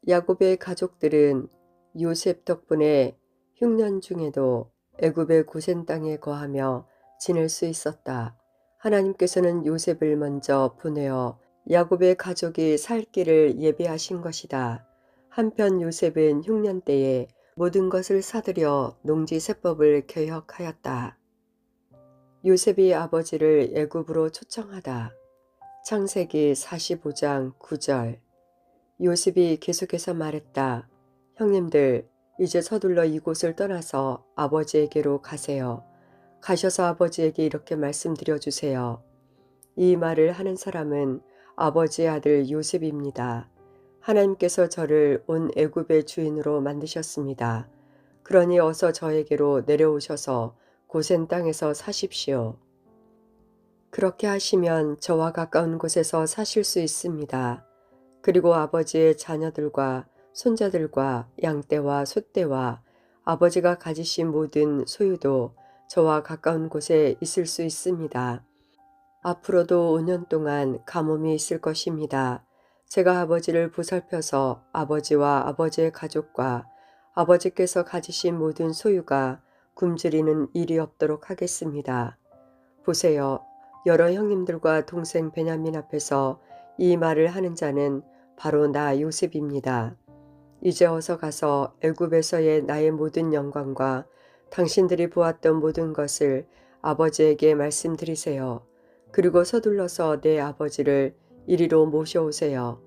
야곱의 가족들은 요셉 덕분에 흉년 중에도 애굽의 고센 땅에 거하며 지낼 수 있었다. 하나님께서는 요셉을 먼저 보내어 야곱의 가족이 살 길을 예비하신 것이다. 한편 요셉은 흉년 때에 모든 것을 사들여 농지세법을 개혁하였다. 요셉이 아버지를 애굽으로 초청하다. 창세기 45장 9절. 요셉이 계속해서 말했다. 형님들, 이제 서둘러 이곳을 떠나서 아버지에게로 가세요. 가셔서 아버지에게 이렇게 말씀드려 주세요. 이 말을 하는 사람은 아버지의 아들 요셉입니다. 하나님께서 저를 온 애굽의 주인으로 만드셨습니다. 그러니 어서 저에게로 내려오셔서 고센 땅에서 사십시오. 그렇게 하시면 저와 가까운 곳에서 사실 수 있습니다. 그리고 아버지의 자녀들과 손자들과 양떼와 소떼와 아버지가 가지신 모든 소유도 저와 가까운 곳에 있을 수 있습니다. 앞으로도 5년 동안 가뭄이 있을 것입니다. 제가 아버지를 보살펴서 아버지와 아버지의 가족과 아버지께서 가지신 모든 소유가 굶주리는 일이 없도록 하겠습니다. 보세요. 여러 형님들과 동생 베냐민 앞에서 이 말을 하는 자는 바로 나 요셉입니다. 이제 어서 가서 애굽에서의 나의 모든 영광과 당신들이 보았던 모든 것을 아버지에게 말씀드리세요. 그리고 서둘러서 내 아버지를 이리로 모셔오세요.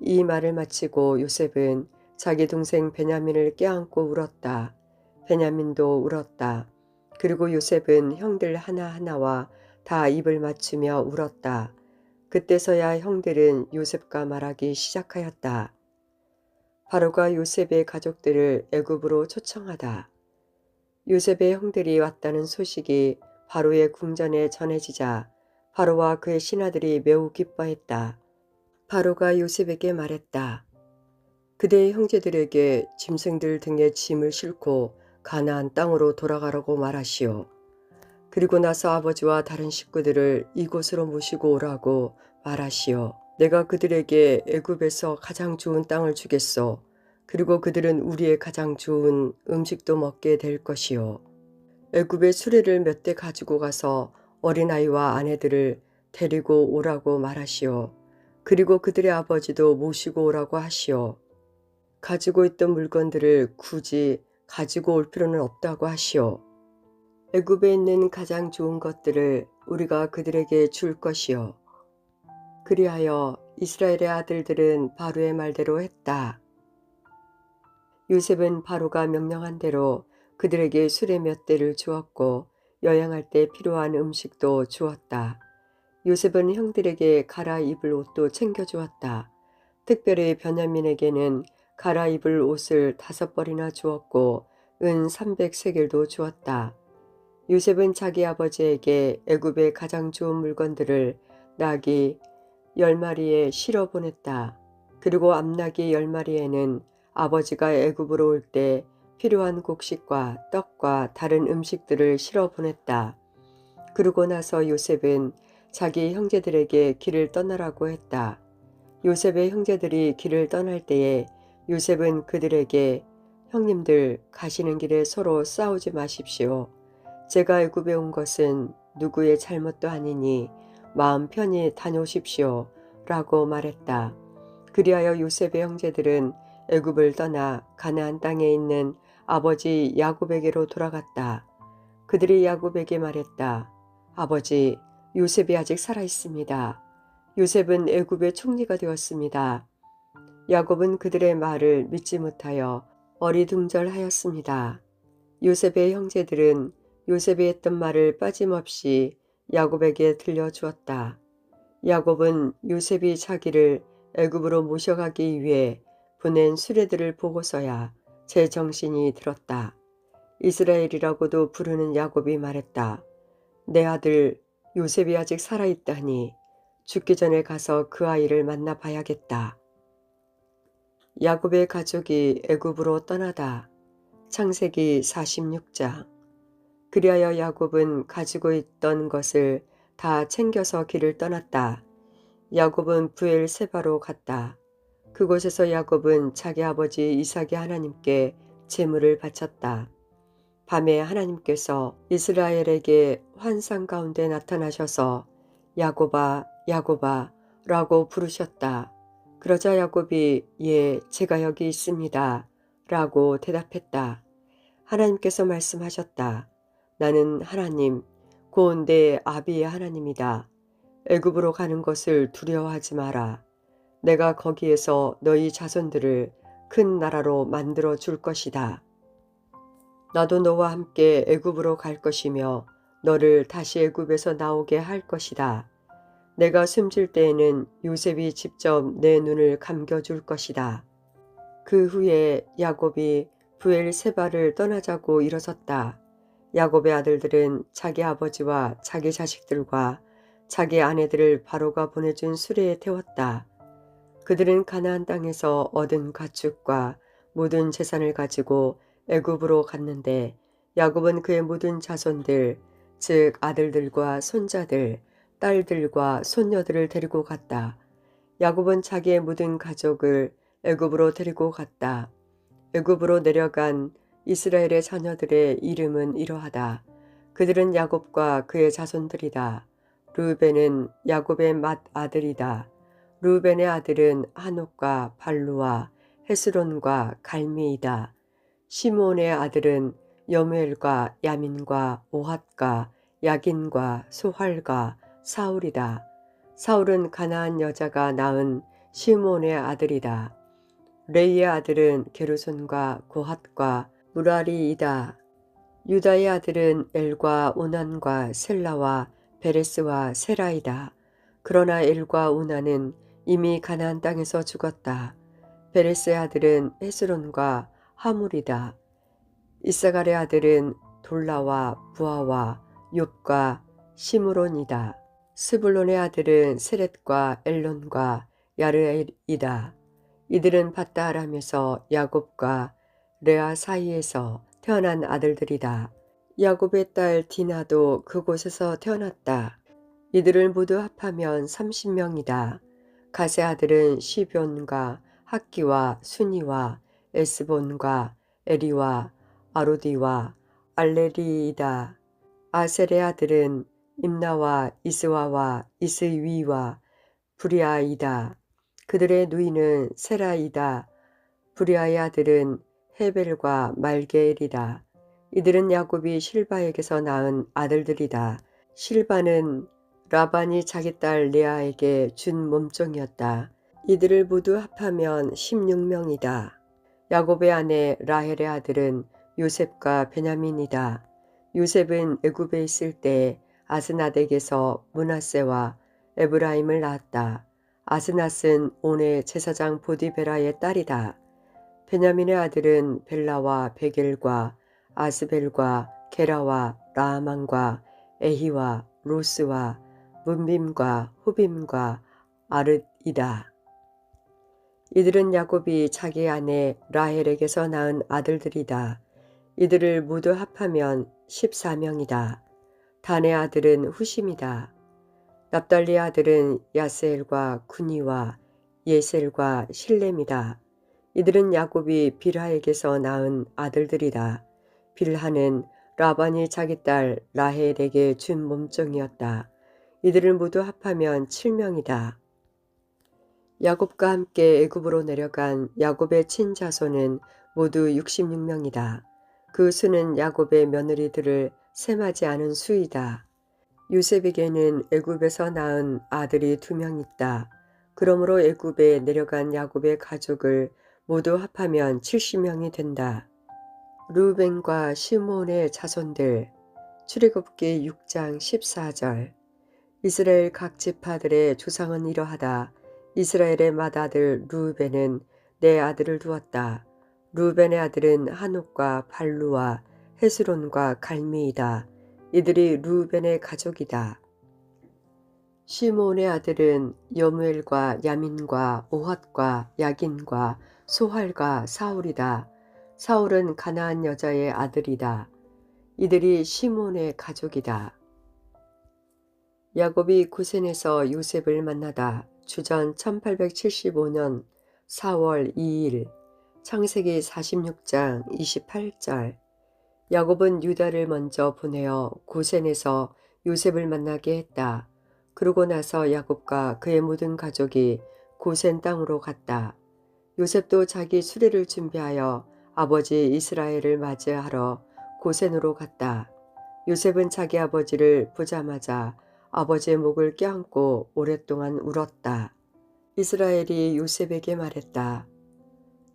이 말을 마치고 요셉은 자기 동생 베냐민을 껴안고 울었다. 베냐민도 울었다. 그리고 요셉은 형들 하나하나와 다 입을 맞추며 울었다. 그때서야 형들은 요셉과 말하기 시작하였다. 바로가 요셉의 가족들을 애굽으로 초청하다. 요셉의 형들이 왔다는 소식이 바로의 궁전에 전해지자 바로와 그의 신하들이 매우 기뻐했다. 바로가 요셉에게 말했다. 그대의 형제들에게 짐승들 등의 짐을 싣고 가나안 땅으로 돌아가라고 말하시오. 그리고 나서 아버지와 다른 식구들을 이곳으로 모시고 오라고 말하시오. 내가 그들에게 애굽에서 가장 좋은 땅을 주겠소. 그리고 그들은 우리의 가장 좋은 음식도 먹게 될 것이오. 애굽의 수레를 몇 대 가지고 가서 어린아이와 아내들을 데리고 오라고 말하시오. 그리고 그들의 아버지도 모시고 오라고 하시오. 가지고 있던 물건들을 굳이 가지고 올 필요는 없다고 하시오. 애굽에 있는 가장 좋은 것들을 우리가 그들에게 줄 것이요. 그리하여 이스라엘의 아들들은 바로의 말대로 했다. 요셉은 바로가 명령한 대로 그들에게 수레 몇 대를 주었고 여행할 때 필요한 음식도 주었다. 요셉은 형들에게 갈아입을 옷도 챙겨주었다. 특별히 베냐민에게는 갈아입을 옷을 5벌이나 주었고 은 300세겔도 주었다. 요셉은 자기 아버지에게 애굽의 가장 좋은 물건들을 나귀 10마리에 실어 보냈다. 그리고 암나귀 10마리에는 아버지가 애굽으로 올 때 필요한 곡식과 떡과 다른 음식들을 실어 보냈다. 그러고 나서 요셉은 자기 형제들에게 길을 떠나라고 했다. 요셉의 형제들이 길을 떠날 때에 요셉은 그들에게 형님들 가시는 길에 서로 싸우지 마십시오. 제가 애굽에 온 것은 누구의 잘못도 아니니 마음 편히 다녀오십시오. 라고 말했다. 그리하여 요셉의 형제들은 애굽을 떠나 가나안 땅에 있는 아버지 야곱에게로 돌아갔다. 그들이 야곱에게 말했다. 아버지, 요셉이 아직 살아 있습니다. 요셉은 애굽의 총리가 되었습니다. 야곱은 그들의 말을 믿지 못하여 어리둥절하였습니다. 요셉의 형제들은 요셉이 했던 말을 빠짐없이 야곱에게 들려주었다. 야곱은 요셉이 자기를 애굽으로 모셔가기 위해 보낸 수레들을 보고서야 제 정신이 들었다. 이스라엘이라고도 부르는 야곱이 말했다. 내 아들 요셉이 아직 살아있다니 죽기 전에 가서 그 아이를 만나봐야겠다. 야곱의 가족이 애굽으로 떠나다. 창세기 46장. 그리하여 야곱은 가지고 있던 것을 다 챙겨서 길을 떠났다. 야곱은 브엘세바로 갔다. 그곳에서 야곱은 자기 아버지 이삭의 하나님께 제물을 바쳤다. 밤에 하나님께서 이스라엘에게 환상 가운데 나타나셔서 야곱아, 야곱아 라고 부르셨다. 그러자 야곱이 예, 제가 여기 있습니다 라고 대답했다. 하나님께서 말씀하셨다. 나는 하나님, 곧 내 아비의 하나님이다. 애굽으로 가는 것을 두려워하지 마라. 내가 거기에서 너희 자손들을 큰 나라로 만들어 줄 것이다. 나도 너와 함께 애굽으로 갈 것이며 너를 다시 애굽에서 나오게 할 것이다. 내가 숨질 때에는 요셉이 직접 내 눈을 감겨줄 것이다. 그 후에 야곱이 브엘세바를 떠나자고 일어섰다. 야곱의 아들들은 자기 아버지와 자기 자식들과 자기 아내들을 바로가 보내준 수레에 태웠다. 그들은 가나안 땅에서 얻은 가축과 모든 재산을 가지고 애굽으로 갔는데 야곱은 그의 모든 자손들, 즉 아들들과 손자들, 딸들과 손녀들을 데리고 갔다. 야곱은 자기의 모든 가족을 애굽으로 데리고 갔다. 애굽으로 내려간 이스라엘의 자녀들의 이름은 이러하다. 그들은 야곱과 그의 자손들이다. 르우벤은 야곱의 맏아들이다. 르우벤의 아들은 한옥과 발루와 헤스론과 갈미이다. 시므온의 아들은 여무엘과 야민과 오핫과 야긴과 소할과 사울이다. 사울은 가나안 여자가 낳은 시므온의 아들이다. 레이의 아들은 게르손과 고핫과 무라리이다. 유다의 아들은 엘과 오난과 셀라와 베레스와 세라이다. 그러나 엘과 오난은 이미 가나안 땅에서 죽었다. 베레스의 아들은 헤스론과 하물이다. 이사갈의 아들은 돌라와 부하와 욥과 시므론이다. 스불론의 아들은 세렛과 엘론과 야르엘이다. 이들은 밧다아람에서 야곱과 레아 사이에서 태어난 아들들이다. 야곱의 딸 디나도 그곳에서 태어났다. 이들을 모두 합하면 30명이다. 갓의 아들은 시뵈과 학기와 순이와 에스본과 에리와 아로디와 알레리이다. 아셀의 아들은 임나와 이스와와 이스위와 브리아이다. 그들의 누이는 세라이다. 브리아의 아들은 헤벨과 말게엘이다. 이들은 야곱이 실바에게서 낳은 아들들이다. 실바는 라반이 자기 딸 레아에게 준 몸종이었다. 이들을 모두 합하면 16명이다. 야곱의 아내 라헬의 아들은 요셉과 베냐민이다. 요셉은 애굽에 있을 때 아스낫에게서 므낫세와 에브라임을 낳았다. 아스낫은 온의 제사장 보디베라의 딸이다. 베냐민의 아들은 벨라와 베겔과 아스벨과 게라와 라아만과 에히와 로스와 문빔과 후빔과 아르이다. 이들은 야곱이 자기 아내 라헬에게서 낳은 아들들이다. 이들을 모두 합하면 14명이다. 단의 아들은 후심이다. 납달리의 아들은 야스엘과 구니와 예셀과 실렘이다. 이들은 야곱이 빌하에게서 낳은 아들들이다. 빌하는 라반이 자기 딸 라헬에게 준 몸종이었다. 이들을 모두 합하면 7명이다. 야곱과 함께 애굽으로 내려간 야곱의 친자손은 모두 66명이다. 그 수는 야곱의 며느리들을 셈하지 않은 수이다. 요셉에게는 애굽에서 낳은 아들이 2명 있다. 그러므로 애굽에 내려간 야곱의 가족을 모두 합하면 70명이 된다. 르우벤과 시므온의 자손들. 출애굽기 6장 14절. 이스라엘 각 지파들의 조상은 이러하다. 이스라엘의 맏아들 르우벤은 내 아들을 두었다. 르우벤의 아들은 한옥과 발루와 헤스론과 갈미이다. 이들이 르우벤의 가족이다. 시므온의 아들은 여무엘과 야민과 오핫과 야긴과 소할과 사울이다. 사울은 가나안 여자의 아들이다. 이들이 시므온의 가족이다. 야곱이 고센에서 요셉을 만나다. 주전 1875년 4월 2일 창세기 46장 28절. 야곱은 유다를 먼저 보내어 고센에서 요셉을 만나게 했다. 그러고 나서 야곱과 그의 모든 가족이 고센 땅으로 갔다. 요셉도 자기 수레를 준비하여 아버지 이스라엘을 맞이하러 고센으로 갔다. 요셉은 자기 아버지를 보자마자 아버지의 목을 껴안고 오랫동안 울었다. 이스라엘이 요셉에게 말했다.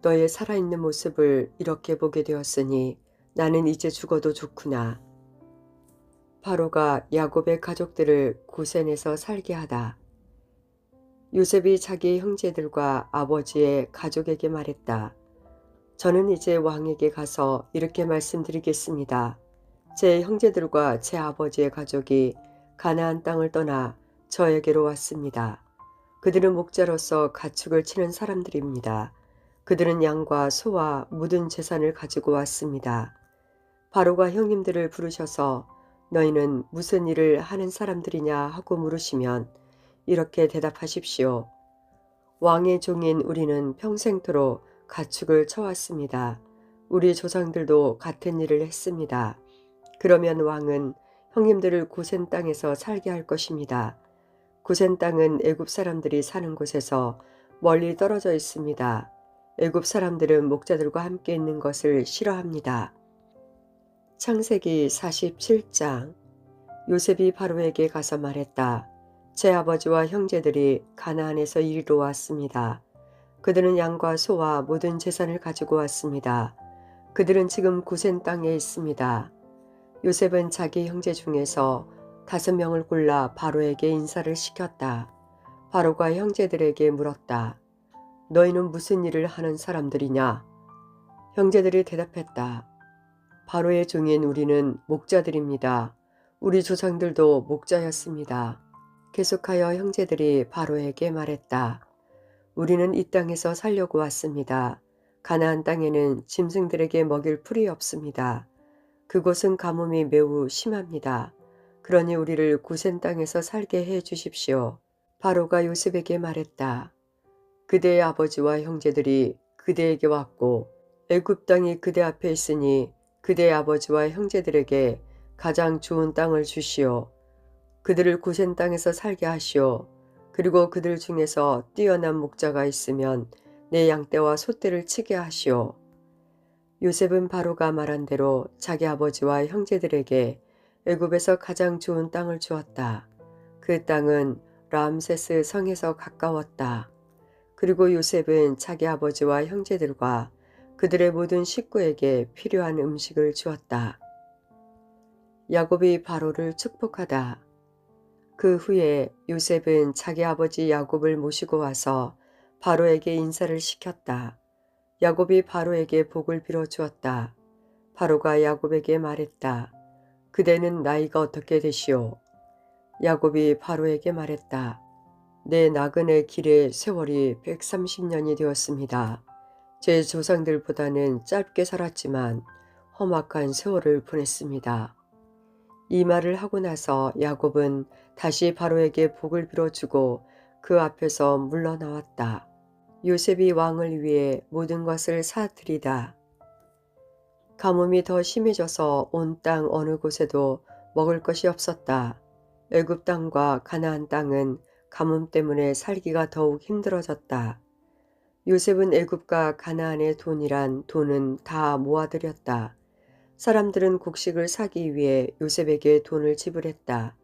너의 살아있는 모습을 이렇게 보게 되었으니 나는 이제 죽어도 좋구나. 바로가 야곱의 가족들을 고센에서 살게 하다. 요셉이 자기 형제들과 아버지의 가족에게 말했다. 저는 이제 왕에게 가서 이렇게 말씀드리겠습니다. 제 형제들과 제 아버지의 가족이 가나안 땅을 떠나 저에게로 왔습니다. 그들은 목자로서 가축을 치는 사람들입니다. 그들은 양과 소와 모든 재산을 가지고 왔습니다. 바로가 형님들을 부르셔서 너희는 무슨 일을 하는 사람들이냐 하고 물으시면 이렇게 대답하십시오. 왕의 종인 우리는 평생토록 가축을 쳐왔습니다. 우리 조상들도 같은 일을 했습니다. 그러면 왕은 형님들을 고센 땅에서 살게 할 것입니다. 고센 땅은 애굽 사람들이 사는 곳에서 멀리 떨어져 있습니다. 애굽 사람들은 목자들과 함께 있는 것을 싫어합니다. 창세기 47장. 요셉이 바로에게 가서 말했다. 제 아버지와 형제들이 가나안에서 이리로 왔습니다. 그들은 양과 소와 모든 재산을 가지고 왔습니다. 그들은 지금 고센 땅에 있습니다. 요셉은 자기 형제 중에서 5명을 골라 바로에게 인사를 시켰다. 바로가 형제들에게 물었다. 너희는 무슨 일을 하는 사람들이냐? 형제들이 대답했다. 바로의 종인 우리는 목자들입니다. 우리 조상들도 목자였습니다. 계속하여 형제들이 바로에게 말했다. 우리는 이 땅에서 살려고 왔습니다. 가나안 땅에는 짐승들에게 먹일 풀이 없습니다. 그곳은 가뭄이 매우 심합니다. 그러니 우리를 고센 땅에서 살게 해 주십시오. 바로가 요셉에게 말했다. 그대의 아버지와 형제들이 그대에게 왔고 애굽 땅이 그대 앞에 있으니 그대의 아버지와 형제들에게 가장 좋은 땅을 주시오. 그들을 고센 땅에서 살게 하시오. 그리고 그들 중에서 뛰어난 목자가 있으면 내 양떼와 소떼를 치게 하시오. 요셉은 바로가 말한 대로 자기 아버지와 형제들에게 애굽에서 가장 좋은 땅을 주었다. 그 땅은 람세스 성에서 가까웠다. 그리고 요셉은 자기 아버지와 형제들과 그들의 모든 식구에게 필요한 음식을 주었다. 야곱이 바로를 축복하다. 그 후에 요셉은 자기 아버지 야곱을 모시고 와서 바로에게 인사를 시켰다. 야곱이 바로에게 복을 빌어 주었다. 바로가 야곱에게 말했다. 그대는 나이가 어떻게 되시오? 야곱이 바로에게 말했다. 내 나그네 길의 세월이 130년이 되었습니다. 제 조상들보다는 짧게 살았지만 험악한 세월을 보냈습니다. 이 말을 하고 나서 야곱은 다시 바로에게 복을 빌어주고 그 앞에서 물러나왔다. 요셉이 왕을 위해 모든 것을 사들이다. 가뭄이 더 심해져서 온 땅 어느 곳에도 먹을 것이 없었다. 애굽 땅과 가나안 땅은 가뭄 때문에 살기가 더욱 힘들어졌다. 요셉은 애굽과 가나안의 돈은 다 모아들였다. 사람들은 곡식을 사기 위해 요셉에게 돈을 지불했다.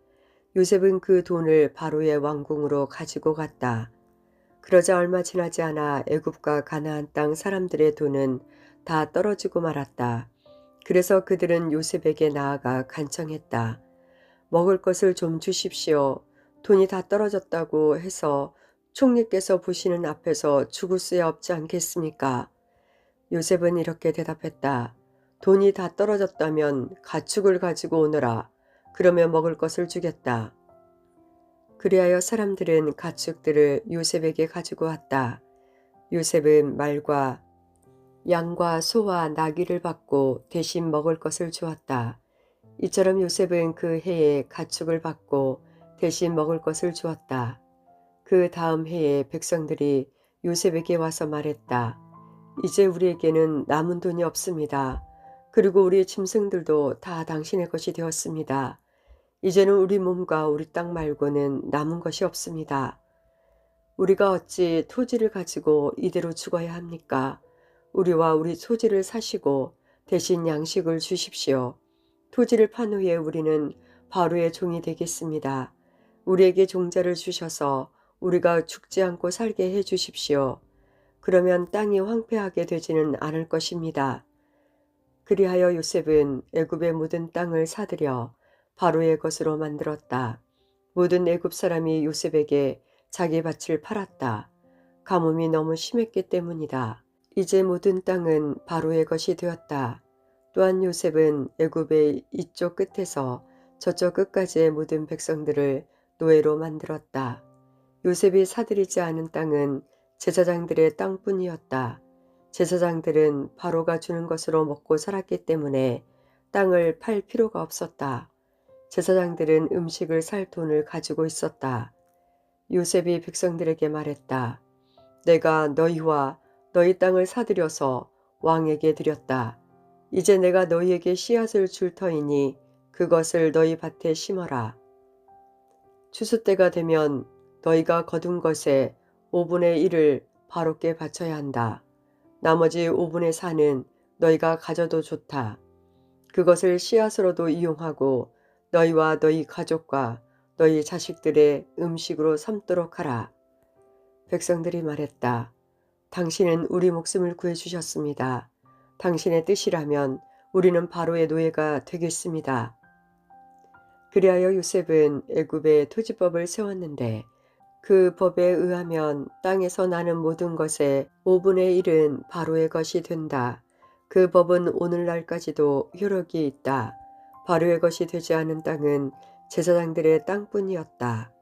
요셉은 그 돈을 바로의 왕궁으로 가지고 갔다. 그러자 얼마 지나지 않아 애굽과 가나안 땅 사람들의 돈은 다 떨어지고 말았다. 그래서 그들은 요셉에게 나아가 간청했다. 먹을 것을 좀 주십시오. 돈이 다 떨어졌다고 해서 총리께서 보시는 앞에서 죽을 수야 없지 않겠습니까? 요셉은 이렇게 대답했다. 돈이 다 떨어졌다면 가축을 가지고 오너라. 그러면 먹을 것을 주겠다. 그리하여 사람들은 가축들을 요셉에게 가지고 왔다. 요셉은 말과 양과 소와 나귀를 받고 대신 먹을 것을 주었다. 이처럼 요셉은 그 해에 가축을 받고 대신 먹을 것을 주었다. 그 다음 해에 백성들이 요셉에게 와서 말했다. 이제 우리에게는 남은 돈이 없습니다. 그리고 우리의 짐승들도 다 당신의 것이 되었습니다. 이제는 우리 몸과 우리 땅 말고는 남은 것이 없습니다. 우리가 어찌 토지를 가지고 이대로 죽어야 합니까? 우리와 우리 토지를 사시고 대신 양식을 주십시오. 토지를 판 후에 우리는 바로의 종이 되겠습니다. 우리에게 종자를 주셔서 우리가 죽지 않고 살게 해 주십시오. 그러면 땅이 황폐하게 되지는 않을 것입니다. 그리하여 요셉은 애굽의 모든 땅을 사들여 바로의 것으로 만들었다. 모든 애굽 사람이 요셉에게 자기 밭을 팔았다. 가뭄이 너무 심했기 때문이다. 이제 모든 땅은 바로의 것이 되었다. 또한 요셉은 애굽의 이쪽 끝에서 저쪽 끝까지의 모든 백성들을 노예로 만들었다. 요셉이 사들이지 않은 땅은 제사장들의 땅뿐이었다. 제사장들은 바로가 주는 것으로 먹고 살았기 때문에 땅을 팔 필요가 없었다. 제사장들은 음식을 살 돈을 가지고 있었다. 요셉이 백성들에게 말했다. 내가 너희와 너희 땅을 사들여서 왕에게 드렸다. 이제 내가 너희에게 씨앗을 줄 터이니 그것을 너희 밭에 심어라. 추수 때가 되면 너희가 거둔 것의 5분의 1을 바로께 바쳐야 한다. 나머지 5분의 4는 너희가 가져도 좋다. 그것을 씨앗으로도 이용하고 너희와 너희 가족과 너희 자식들의 음식으로 삼도록 하라. 백성들이 말했다. 당신은 우리 목숨을 구해주셨습니다. 당신의 뜻이라면 우리는 바로의 노예가 되겠습니다. 그리하여 요셉은 애굽에 토지법을 세웠는데 그 법에 의하면 땅에서 나는 모든 것의 5분의 1은 바로의 것이 된다. 그 법은 오늘날까지도 효력이 있다. 바로의 것이 되지 않은 땅은 제사장들의 땅뿐이었다.